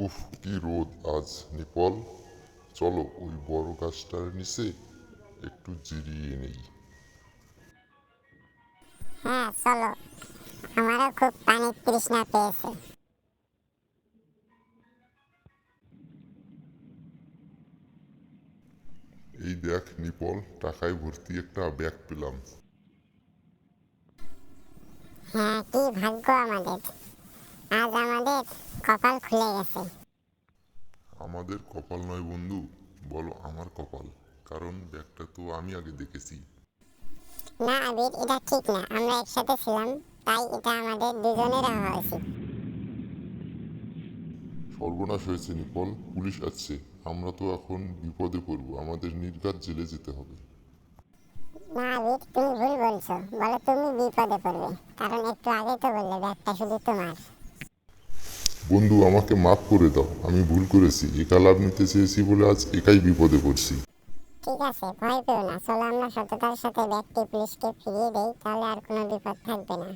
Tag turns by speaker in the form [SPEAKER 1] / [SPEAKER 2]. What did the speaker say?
[SPEAKER 1] উফ, কি রোদ আজ নিপল। চলো ওই বড় গাছটার নিচে একটু জিরিয়ে নেই।
[SPEAKER 2] হ্যাঁ চলো, আমারও খুব পানির তৃষ্ণা পেয়েছে।
[SPEAKER 1] এই দেখ নিপল, টাকায় ভর্তি একটা ব্যাগ পেলাম।
[SPEAKER 2] হ্যাঁ, কি ভাগ্য আমাদের, আজ আমাদের কপাল খুলে গেছে।
[SPEAKER 1] আমাদের কপাল নয় বন্ধু, বলো আমার কপাল, কারণ ব্যাগটা তো আমি আগে দেখেছি।
[SPEAKER 2] না আবির, এটা ঠিক না, আমরা একসাথে ছিলাম, তাই এটা আমাদের দুজনের হওয়া উচিত।
[SPEAKER 1] সর্বনাশ হয়েছে নিপল, পুলিশ আসছে। আমরা তো এখন বিপদে পড়বো, আমাদের নির্ঘাত জেলে যেতে হবে।
[SPEAKER 2] না আবির, তুমি ভুল বলছো, বলো তুমি বিপদে পড়বে, কারণ একটু আগে তো বললে ব্যাগটা শুধু তোমার।
[SPEAKER 1] বন্ধু আমাকে মাফ করে দাও, আমি ভুল করেছি, একা লাভ নিতে চেয়েছি বলে আজ একাই বিপদে পড়ছি।
[SPEAKER 2] ঠিক আছে, ভয় পেও না, চলো আমরা সততার সাথে ব্যাগটি পুলিশকে ফিরিয়ে দেই, তাহলে আর কোনো বিপদ থাকবে না।